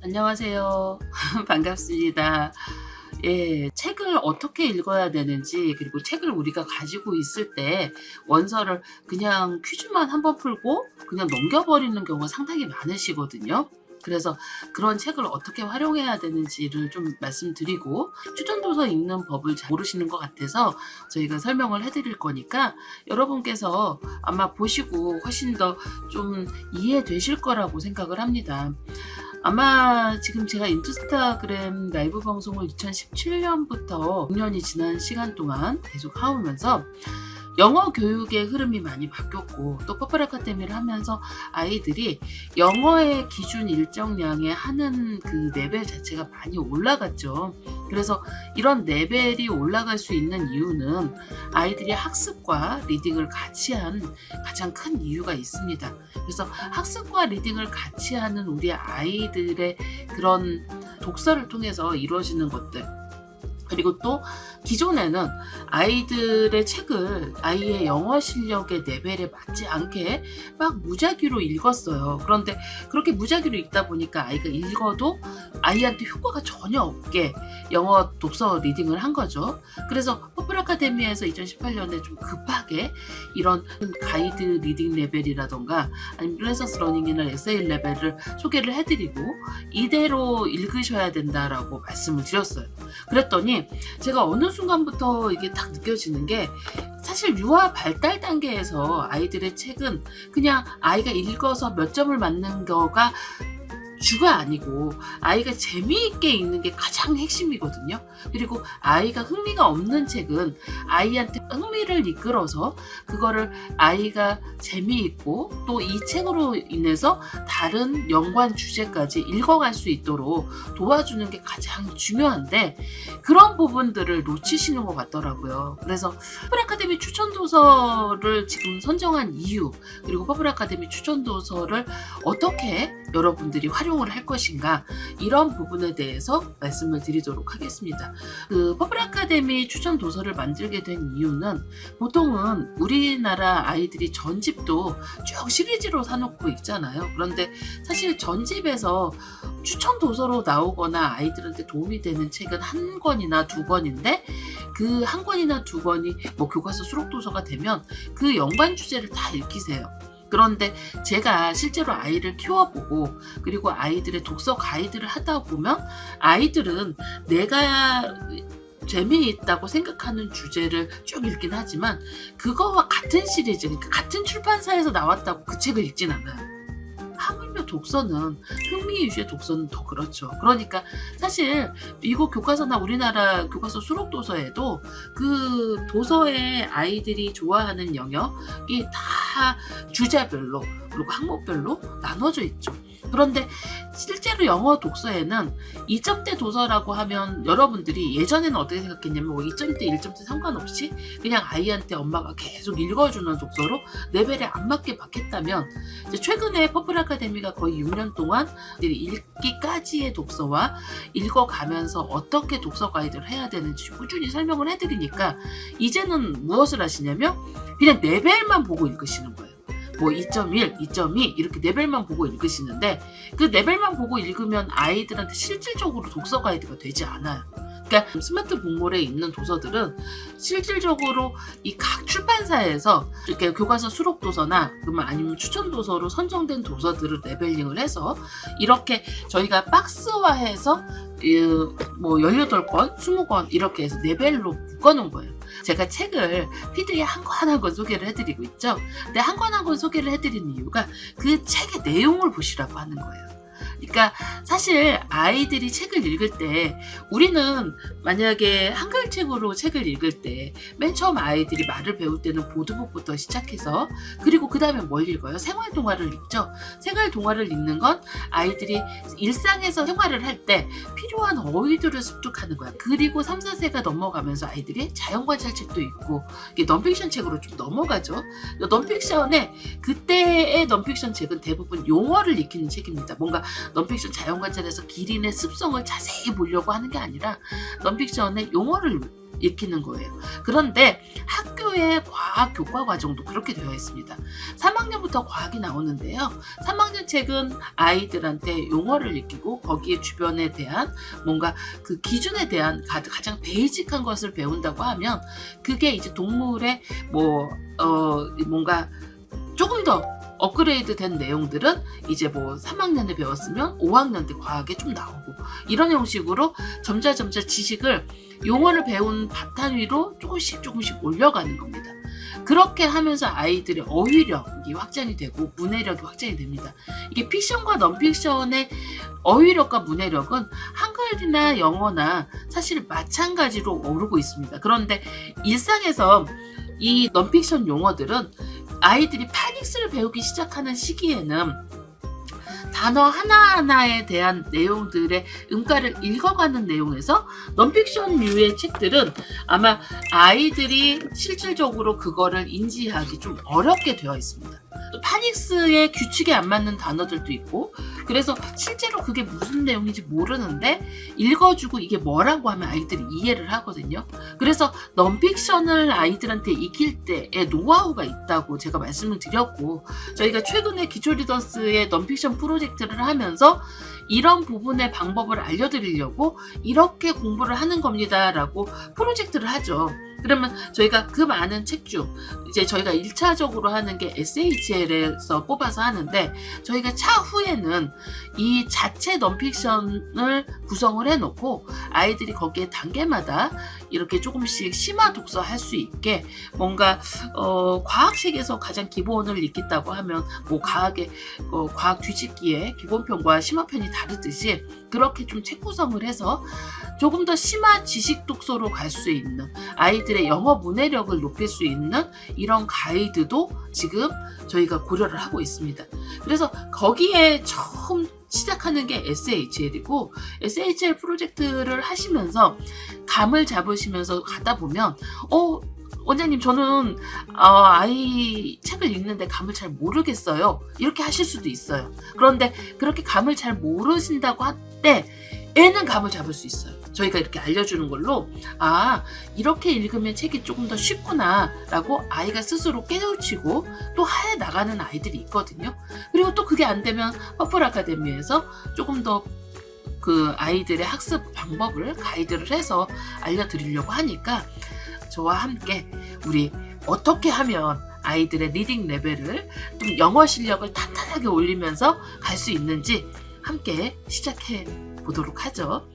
안녕하세요. 반갑습니다. 예, 책을 어떻게 읽어야 되는지, 그리고 책을 우리가 가지고 있을 때 원서를 그냥 퀴즈만 한번 풀고 그냥 넘겨버리는 경우가 상당히 많으시거든요. 그래서 그런 책을 어떻게 활용해야 되는지를 좀 말씀드리고, 추천도서 읽는 법을 잘 모르시는 것 같아서 저희가 설명을 해드릴 거니까 여러분께서 아마 보시고 훨씬 더 좀 이해되실 거라고 생각을 합니다. 아마 지금 제가 인스타그램 라이브 방송을 2017년부터 6년이 지난 시간 동안 계속 하면서 영어 교육의 흐름이 많이 바뀌었고, 또 퍼플 아카데미를 하면서 아이들이 영어의 기준 일정량에 하는 그 레벨 자체가 많이 올라갔죠. 그래서 이런 레벨이 올라갈 수 있는 이유는 아이들이 학습과 리딩을 같이 한 가장 큰 이유가 있습니다. 그래서 학습과 리딩을 같이 하는 우리 아이들의 그런 독서를 통해서 이루어지는 것들, 그리고 또 기존에는 아이들의 책을 아이의 영어 실력의 레벨에 맞지 않게 막 무작위로 읽었어요. 그런데 그렇게 무작위로 읽다 보니까 아이가 읽어도 아이한테 효과가 전혀 없게 영어 독서 리딩을 한 거죠. 그래서 퍼플 아카데미에서 2018년에 좀 급하게 이런 가이드 리딩 레벨이라던가 아니면 르네상스 러닝이나 에세이 레벨을 소개를 해드리고 이대로 읽으셔야 된다라고 말씀을 드렸어요. 그랬더니 제가 어느 순간부터 이게 딱 느껴지는 게, 사실 유아 발달 단계에서 아이들의 책은 그냥 아이가 읽어서 몇 점을 맞는 거가 주가 아니고 아이가 재미있게 읽는 게 가장 핵심이거든요. 그리고 아이가 흥미가 없는 책은 아이한테 흥미를 이끌어서 그거를 아이가 재미있고 또 이 책으로 인해서 다른 연관 주제까지 읽어갈 수 있도록 도와주는 게 가장 중요한데, 그런 부분들을 놓치시는 것 같더라고요. 그래서 퍼플 아카데미 추천 도서를 지금 선정한 이유, 그리고 퍼플 아카데미 추천 도서를 어떻게 여러분들이 활용을 할 것인가, 이런 부분에 대해서 말씀을 드리도록 하겠습니다. 그 퍼플 아카데미 추천 도서를 만들게 된 이유는, 보통은 우리나라 아이들이 전집도 쭉 시리즈로 사놓고 있잖아요. 그런데 사실 전집에서 추천 도서로 나오거나 아이들한테 도움이 되는 책은 한 권이나 두 권인데, 그 한 권이나 두 권이 뭐 교과서 수록 도서가 되면 그 연관 주제를 다 읽히세요. 그런데 제가 실제로 아이를 키워보고, 그리고 아이들의 독서 가이드를 하다 보면 아이들은 내가 재미있다고 생각하는 주제를 쭉 읽긴 하지만 그거와 같은 시리즈, 그러니까 같은 출판사에서 나왔다고 그 책을 읽진 않아요. 하물며 독서는, 흥미 위주의 독서는 더 그렇죠. 그러니까 사실 미국 교과서나 우리나라 교과서 수록 도서에도 그 도서에 아이들이 좋아하는 영역이 다 주제별로 그리고 항목별로 나눠져 있죠. 그런데 실제로 영어 독서에는 2점대 도서라고 하면 여러분들이 예전에는 어떻게 생각했냐면, 뭐 2점대, 1점대 상관없이 그냥 아이한테 엄마가 계속 읽어주는 독서로 레벨에 안 맞게 받겠다면, 이제 최근에 퍼플 아카데미가 거의 6년 동안 읽기까지의 독서와 읽어가면서 어떻게 독서 가이드를 해야 되는지 꾸준히 설명을 해드리니까, 이제는 무엇을 하시냐면 그냥 레벨만 보고 읽으시는 거예요. 뭐 2.1, 2.2 이렇게 레벨만 보고 읽으시는데, 그 레벨만 보고 읽으면 아이들한테 실질적으로 독서 가이드가 되지 않아요. 그러니까 스마트 북몰에 있는 도서들은 실질적으로 이 각 출판사에서 이렇게 교과서 수록 도서나 그러면 아니면 추천 도서로 선정된 도서들을 레벨링을 해서 이렇게 저희가 박스화해서 뭐 18권, 20권 이렇게 해서 레벨로 묶어놓은 거예요. 제가 책을 피드에 한 권 한 권 소개를 해드리고 있죠. 근데 한 권 한 권 소개를 해드리는 이유가 그 책의 내용을 보시라고 하는 거예요. 그러니까 사실 아이들이 책을 읽을 때, 우리는 만약에 한글책으로 책을 읽을 때 맨 처음 아이들이 말을 배울 때는 보드북부터 시작해서, 그리고 그 다음에 뭘 읽어요? 생활동화를 읽죠. 생활동화를 읽는 건 아이들이 일상에서 생활을 할 때 필요한 어휘들을 습득하는 거야. 그리고 3, 4세가 넘어가면서 아이들이 자연관찰책도 있고 넌픽션 책으로 좀 넘어가죠. 넌픽션에, 그때의 넌픽션 책은 대부분 용어를 익히는 책입니다. 뭔가 넌픽션 자연관찰에서 기린의 습성을 자세히 보려고 하는 게 아니라 넌픽션의 용어를 익히는 거예요. 그런데 학교의 과학 교과 과정도 그렇게 되어 있습니다. 3학년부터 과학이 나오는데요. 3학년 책은 아이들한테 용어를 익히고 거기에 주변에 대한 뭔가 그 기준에 대한 가장 베이직한 것을 배운다고 하면 그게 이제 동물의 뭔가 조금 더 업그레이드 된 내용들은 이제 3학년에 배웠으면 5학년 때 과학에 좀 나오고 이런 형식으로 점차 지식을 용어를 배운 바탕 위로 조금씩 올려가는 겁니다. 그렇게 하면서 아이들의 어휘력이 확장이 되고 문해력이 확장이 됩니다. 이게 픽션과 넌픽션의 어휘력과 문해력은 한글이나 영어나 사실 마찬가지로 오르고 있습니다. 그런데 일상에서 이 넌픽션 용어들은 아이들이 파닉스를 배우기 시작하는 시기에는 단어 하나하나에 대한 내용들의 음가를 읽어가는 내용에서 넌픽션류의 책들은 아마 아이들이 실질적으로 그거를 인지하기 좀 어렵게 되어 있습니다. 또 파닉스의 규칙에 안 맞는 단어들도 있고 그래서 실제로 그게 무슨 내용인지 모르는데 읽어주고 이게 뭐라고 하면 아이들이 이해를 하거든요. 그래서 넌픽션을 아이들한테 익힐 때의 노하우가 있다고 제가 말씀을 드렸고 저희가 최근에 기초 리더스의 넌픽션 프로젝트를 하면서 이런 부분의 방법을 알려드리려고 이렇게 공부를 하는 겁니다 라고 프로젝트를 하죠. 그러면 저희가 그 많은 책 중 이제 저희가 1차적으로 하는 게 SHL에서 뽑아서 하는데 저희가 차후에는 이 자체 넌픽션을 구성을 해놓고 아이들이 거기에 단계마다 이렇게 조금씩 심화 독서할 수 있게 뭔가 과학책에서 가장 기본을 익힌다고 하면 과학 뒤집기의 기본편과 심화편이 다르듯이 그렇게 좀 책 구성을 해서 조금 더 심화 지식 독서로 갈 수 있는 아이들의 영어 문해력을 높일 수 있는 이런 가이드도 지금 저희가 고려를 하고 있습니다. 그래서 거기에 처음 시작하는 게 SHL이고 SHL 프로젝트를 하시면서 감을 잡으시면서 가다 보면 원장님 저는 아이 책을 읽는데 감을 잘 모르겠어요. 이렇게 하실 수도 있어요. 그런데 그렇게 감을 잘 모르신다고 할 때 애는 감을 잡을 수 있어요. 저희가 이렇게 알려주는 걸로 이렇게 읽으면 책이 조금 더 쉽구나 라고 아이가 스스로 깨우치고 또 해 나가는 아이들이 있거든요. 그리고 또 그게 안 되면 퍼플 아카데미에서 조금 더 그 아이들의 학습 방법을 가이드를 해서 알려드리려고 하니까 저와 함께 우리 어떻게 하면 아이들의 리딩 레벨을 좀 영어 실력을 탄탄하게 올리면서 갈 수 있는지 함께 시작해 보도록 하죠.